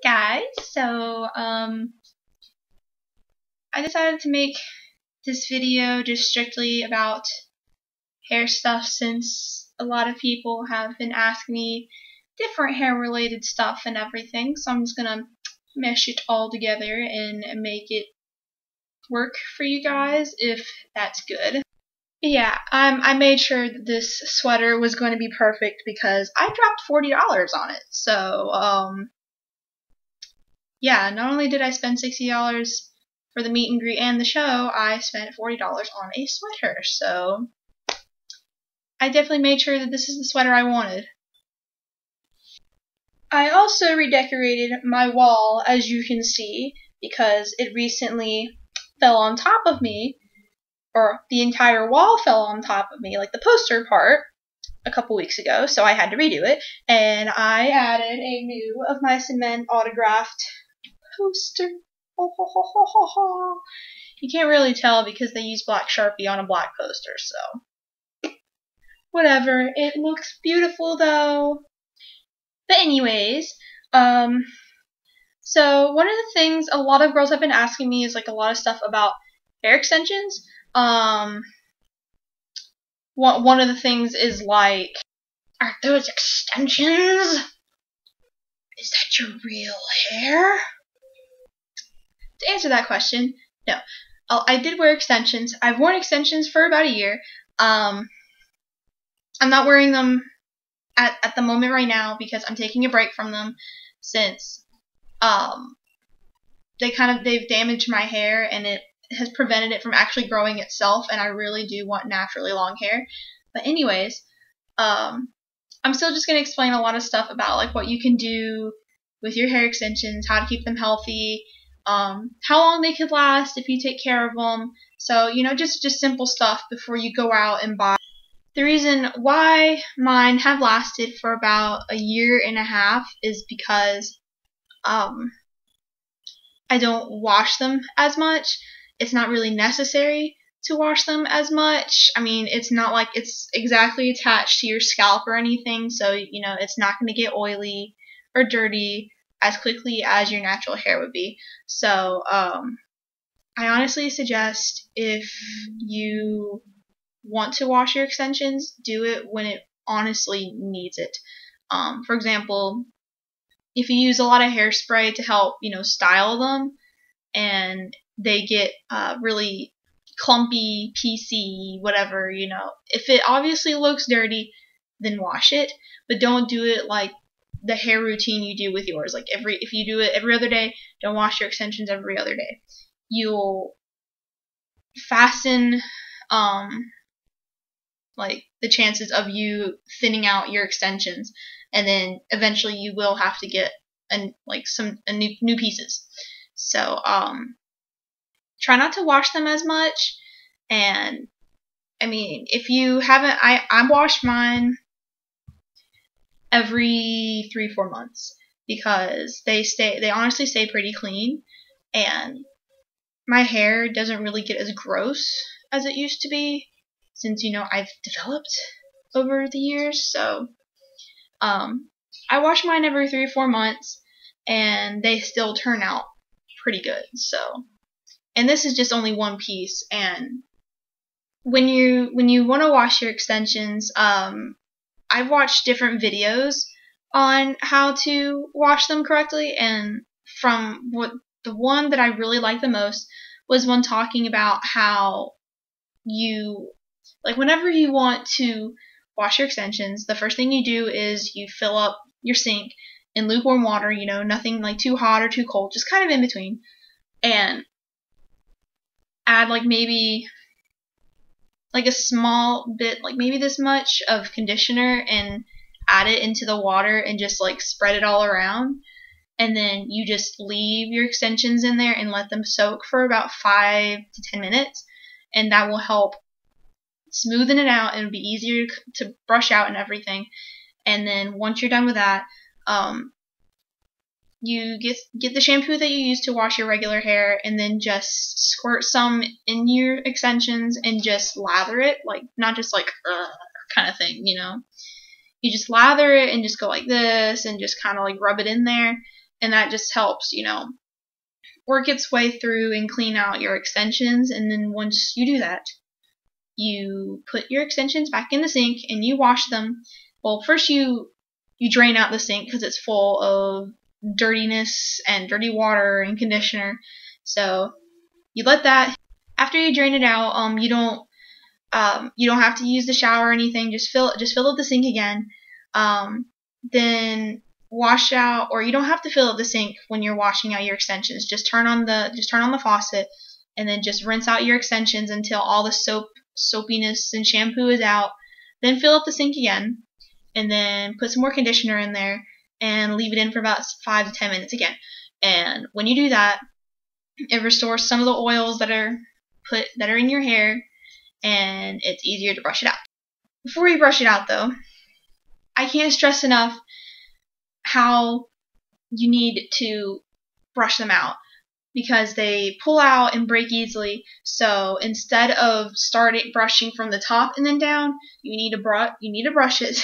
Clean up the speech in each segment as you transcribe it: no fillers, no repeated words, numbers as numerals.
Guys, so I decided to make this video just strictly about hair stuff since a lot of people have been asking me different hair related stuff and everything, so I'm just gonna mesh it all together and make it work for you guys if that's good. Yeah, I made sure that this sweater was going to be perfect because I dropped $40 on it. So yeah, not only did I spend $60 for the meet and greet and the show, I spent $40 on a sweater. So I definitely made sure that this is the sweater I wanted. I also redecorated my wall, as you can see, because it recently fell on top of me, or the entire wall fell on top of me, like the poster part, a couple weeks ago, so I had to redo it, and I added a new Of Mice and Men autographed poster. Ho, ho, ho, ho, ho, ho. You can't really tell because they use black Sharpie on a black poster, so whatever. It looks beautiful though. But anyways, so one of the things a lot of girls have been asking me is like a lot of stuff about hair extensions. One of the things is like, are those extensions? Is that your real hair? To answer that question, no. I did wear extensions. I've worn extensions for about a year. I'm not wearing them at the moment right now because I'm taking a break from them since they've damaged my hair and it has prevented it from actually growing itself, and I really do want naturally long hair. But anyways, I'm still just going to explain a lot of stuff about like what you can do with your hair extensions, how to keep them healthy, how long they could last if you take care of them. So, you know, just simple stuff before you go out and buy. The reason why mine have lasted for about a year and a half is because I don't wash them as much. It's not really necessary to wash them as much. I mean, it's not like it's exactly attached to your scalp or anything, so, you know, it's not going to get oily or dirty as quickly as your natural hair would be. So, I honestly suggest if you want to wash your extensions, do it when it honestly needs it. For example, if you use a lot of hairspray to help, you know, style them, and they get really clumpy, piecey, whatever, you know, if it obviously looks dirty, then wash it, but don't do it like the hair routine you do with yours. Like if you do it every other day, don't wash your extensions every other day. You'll fasten like the chances of you thinning out your extensions, and then eventually you will have to get new pieces. So try not to wash them as much. And I mean, if you haven't, I wash mine every 3-4 months because they honestly stay pretty clean, and my hair doesn't really get as gross as it used to be since, you know, I've developed over the years. So I wash mine every 3-4 months and they still turn out pretty good. So, and this is just only one piece. And when you want to wash your extensions, I've watched different videos on how to wash them correctly, and from the one that I really like the most was one talking about how you, like, whenever you want to wash your extensions, the first thing you do is you fill up your sink in lukewarm water, you know, nothing like too hot or too cold, just kind of in between, and add like maybe like a small bit, like maybe this much of conditioner, and add it into the water and just like spread it all around. And then you just leave your extensions in there and let them soak for about 5 to 10 minutes, and that will help smoothen it out and it'll be easier to brush out and everything. And then once you're done with that, you get the shampoo that you use to wash your regular hair, and then just squirt some in your extensions and just lather it, like not just like kind of thing, you know. You just lather it and just go like this and just kind of like rub it in there, and that just helps, work its way through and clean out your extensions. And then once you do that, you put your extensions back in the sink and you wash them. Well, first you drain out the sink because it's full of dirtiness and dirty water and conditioner. So you let that. After you drain it out, you don't have to use the shower or anything. Just fill up the sink again. Then wash out, or you don't have to fill up the sink when you're washing out your extensions. Just turn on the faucet, and then just rinse out your extensions until all the soapiness and shampoo is out. Then fill up the sink again, and then put some more conditioner in there and leave it in for about 5 to 10 minutes again. And when you do that, it restores some of the oils that are in your hair, and it's easier to brush it out. Before you brush it out, though, I can't stress enough how you need to brush them out, because they pull out and break easily. So instead of starting brushing from the top and then down, you need to brush it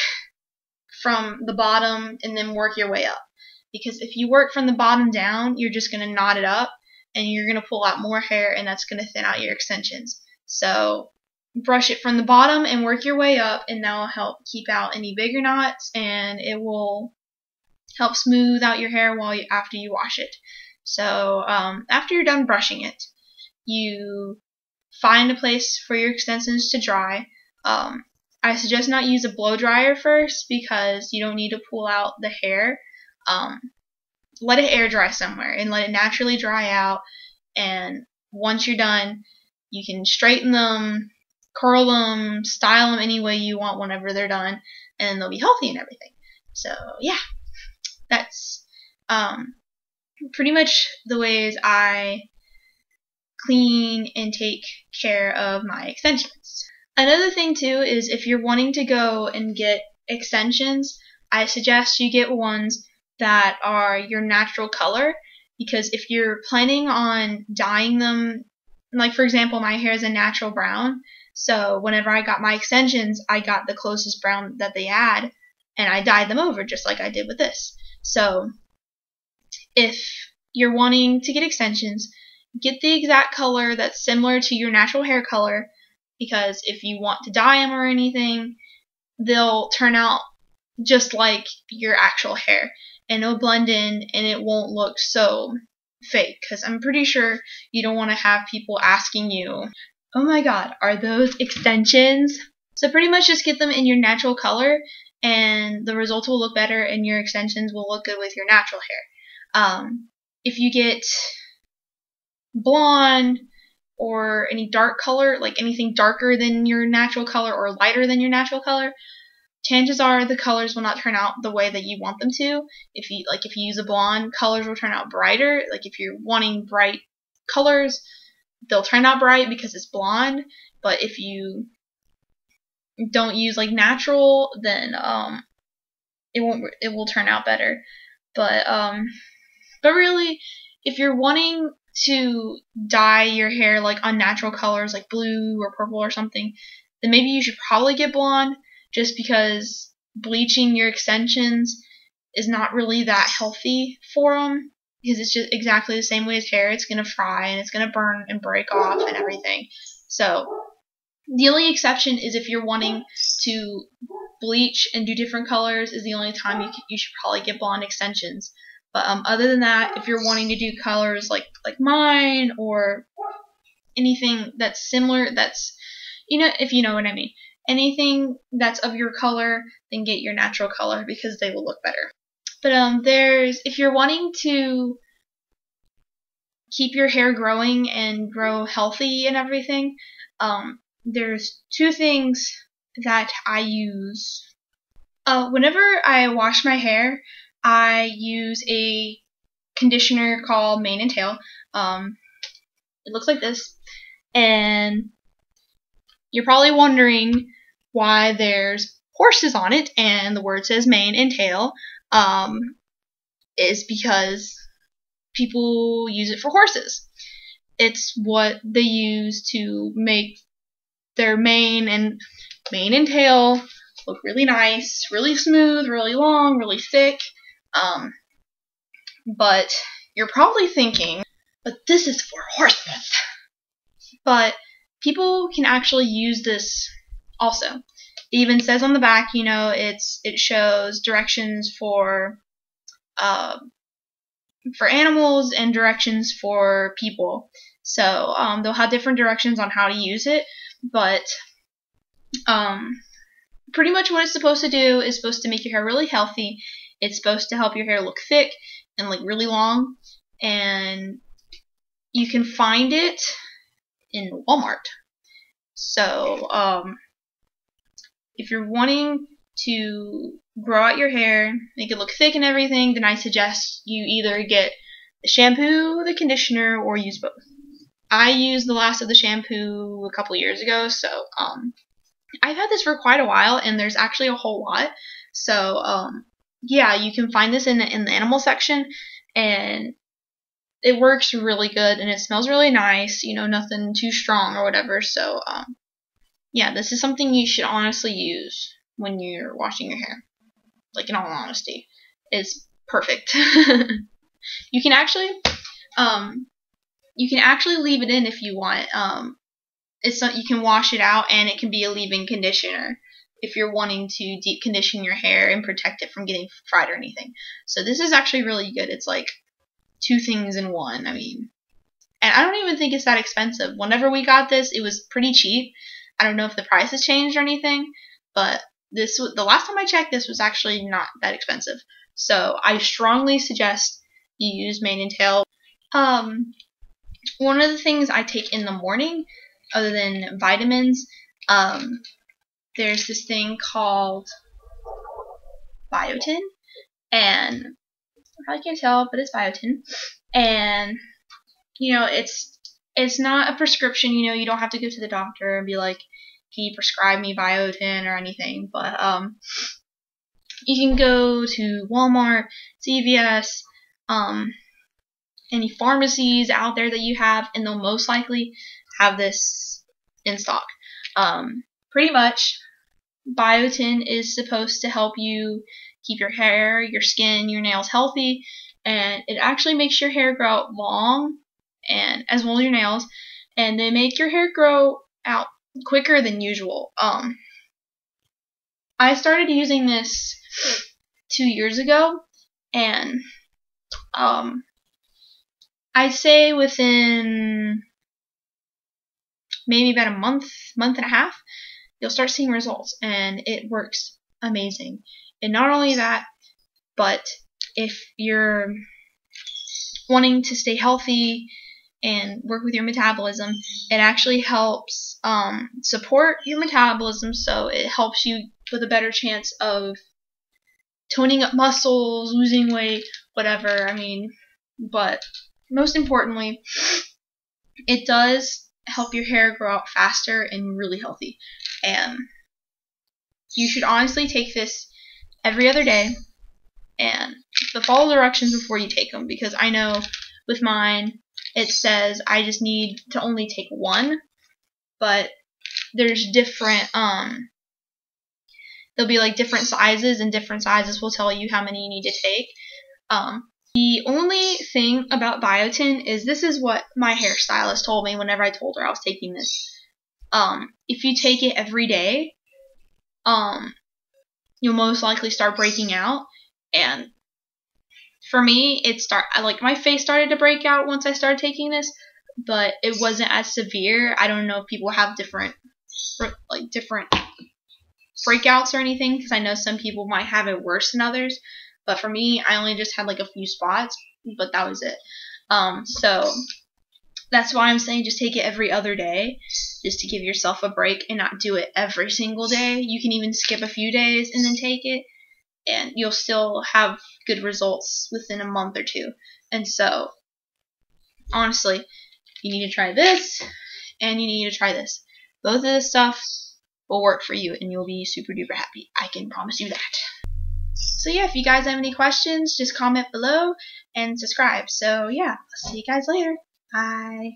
from the bottom and then work your way up. Because if you work from the bottom down, you're just going to knot it up and you're going to pull out more hair, and that's going to thin out your extensions. So brush it from the bottom and work your way up, and that will help keep out any bigger knots, and it will help smooth out your hair after you wash it. So after you're done brushing it, you find a place for your extensions to dry. I suggest not use a blow dryer first, because you don't need to pull out the hair. Let it air dry somewhere and let it naturally dry out. And once you're done, you can straighten them, curl them, style them any way you want whenever they're done, and they'll be healthy and everything. So yeah, that's pretty much the ways I clean and take care of my extensions. Another thing too is, if you're wanting to go and get extensions, I suggest you get ones that are your natural color, because if you're planning on dyeing them, like for example, my hair is a natural brown, so whenever I got my extensions, I got the closest brown that they had, and I dyed them over just like I did with this. So if you're wanting to get extensions, get the exact color that's similar to your natural hair color, because if you want to dye them or anything, they'll turn out just like your actual hair, and it'll blend in and it won't look so fake, because I'm pretty sure you don't want to have people asking you, oh my god, are those extensions? So pretty much just get them in your natural color, and the results will look better and your extensions will look good with your natural hair. If you get blonde or any dark color, like anything darker than your natural color or lighter than your natural color, chances are the colors will not turn out the way that you want them to. If you use a blonde, colors will turn out brighter. Like if you're wanting bright colors, they'll turn out bright because it's blonde. But if you don't use like natural, then it will turn out better. But really, if you're wanting to dye your hair like unnatural colors like blue or purple or something, then maybe you should probably get blonde, just because bleaching your extensions is not really that healthy for them, because it's just exactly the same way as hair. It's going to fry and it's going to burn and break off and everything. So the only exception is if you're wanting to bleach and do different colors, is the only time you should probably get blonde extensions. But other than that, if you're wanting to do colors like mine, or anything that's similar, that's, if you know what I mean, anything that's of your color, then get your natural color, because they will look better. But if you're wanting to keep your hair growing and grow healthy and everything, there's 2 things that I use. Whenever I wash my hair, I use a conditioner called Mane and Tail. It looks like this, and you're probably wondering why there's horses on it and the word says mane and tail. Is because people use it for horses. It's what they use to make their mane and tail look really nice, really smooth, really long, really thick. But you're probably thinking, but this is for horses. But people can actually use this also. It even says on the back, you know, it shows directions for animals and directions for people. So they'll have different directions on how to use it, but pretty much what it's supposed to do is supposed to make your hair really healthy. It's supposed to help your hair look thick and like really long, and you can find it in Walmart. So if you're wanting to grow out your hair, make it look thick and everything, then I suggest you either get the shampoo, the conditioner, or use both. I used the last of the shampoo a couple years ago, so I've had this for quite a while, and there's actually a whole lot. So yeah, you can find this in the animal section, and it works really good, and it smells really nice. You know, nothing too strong or whatever. So yeah, this is something you should honestly use when you're washing your hair. Like, in all honesty, it's perfect. You can actually leave it in if you want. You can wash it out, and it can be a leave-in conditioner if you're wanting to deep condition your hair and protect it from getting fried or anything. So this is actually really good. It's like 2 things in one. I mean, and I don't even think it's that expensive. Whenever we got this, it was pretty cheap. I don't know if the price has changed or anything, but the last time I checked, this was actually not that expensive. So I strongly suggest you use mane and tail. One of the things I take in the morning, other than vitamins, there's this thing called biotin, and I probably can't tell, but it's biotin, and you know, it's not a prescription. You know, you don't have to go to the doctor and be like, can you prescribe me biotin or anything, but you can go to Walmart, CVS, any pharmacies out there that you have, and they'll most likely have this in stock. Pretty much, biotin is supposed to help you keep your hair, your skin, your nails healthy, and it actually makes your hair grow out long, and as well as your nails, and they make your hair grow out quicker than usual. I started using this 2 years ago, and I'd say within maybe about a month and a half, you'll start seeing results, and it works amazing. And not only that, but if you're wanting to stay healthy and work with your metabolism, it actually helps support your metabolism, so it helps you with a better chance of toning up muscles, losing weight, whatever. I mean, but most importantly, it does help your hair grow out faster and really healthy. And you should honestly take this every other day, and follow the directions before you take them, because I know with mine it says I just need to only take one, but there's different there'll be like different sizes, and different sizes will tell you how many you need to take. The only thing about biotin is, this is what my hairstylist told me whenever I told her I was taking this. If you take it every day, you'll most likely start breaking out. And for me, my face started to break out once I started taking this, but it wasn't as severe. I don't know if people have different breakouts or anything, because I know some people might have it worse than others. But for me, I only just had like a few spots, but that was it. So that's why I'm saying just take it every other day, just to give yourself a break and not do it every single day. You can even skip a few days and then take it, and you'll still have good results within a month or 2. And so, honestly, you need to try this, and you need to try this. Both of this stuff will work for you, and you'll be super duper happy. I can promise you that. So yeah, if you guys have any questions, just comment below and subscribe. So yeah, I'll see you guys later. Bye.